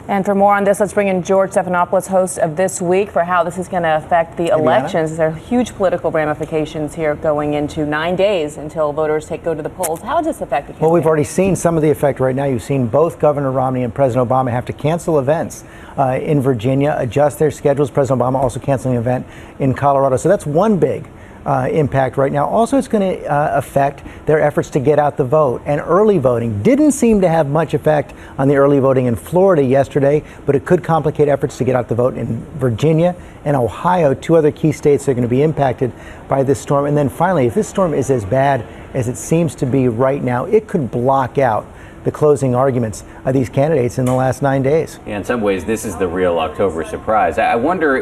And for more on this, let's bring in George Stephanopoulos, host of This Week, for how this is going to affect the elections. There are huge political ramifications here going into 9 days until voters go to the polls. How does this affect the campaign? Well, we've already seen some of the effect right now. You've seen both Governor Romney and President Obama have to cancel events in Virginia, adjust their schedules. President Obama also canceling an event in Colorado. So that's one big impact right now. Also, it's going to affect their efforts to get out the vote. And early voting didn't seem to have much effect on the early voting in Florida yesterday, but it could complicate efforts to get out the vote in Virginia and Ohio, two other key states that are going to be impacted by this storm. And then finally, if this storm is as bad as it seems to be right now, it could block out the closing arguments of these candidates in the last 9 days. Yeah, in some ways, this is the real October surprise. I wonder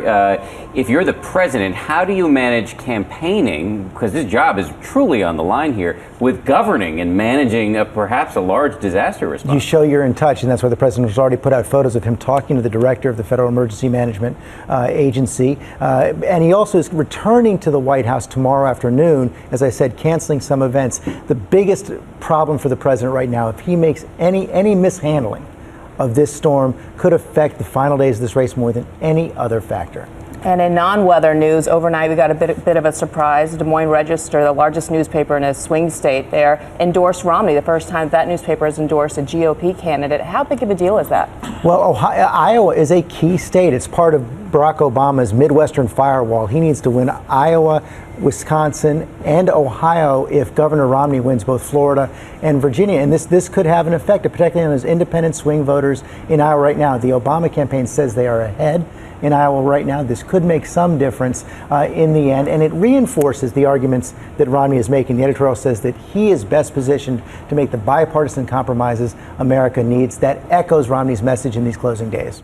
if you're the president, how do you manage campaigning, because this job is truly on the line here, with governing and managing perhaps a large disaster response? You show you're in touch, and that's why the president has already put out photos of him talking to the director of the Federal Emergency Management Agency. And he also is returning to the White House tomorrow afternoon, as I said, canceling some events. The biggest problem for the president right now, if he makes any mishandling of this storm, could affect the final days of this race more than any other factor. And in non-weather news, overnight we got a bit of a surprise. Des Moines Register, the largest newspaper in a swing state there, endorsed Romney, the first time that newspaper has endorsed a GOP candidate. How big of a deal is that? Well, Iowa is a key state. It's part of Barack Obama's Midwestern firewall. He needs to win Iowa, Wisconsin, and Ohio if Governor Romney wins both Florida and Virginia. And this could have an effect, particularly on those independent swing voters in Iowa right now. The Obama campaign says they are ahead in Iowa right now. This could make some difference in the end, and it reinforces the arguments that Romney is making. The editorial says that he is best positioned to make the bipartisan compromises America needs. That echoes Romney's message in these closing days.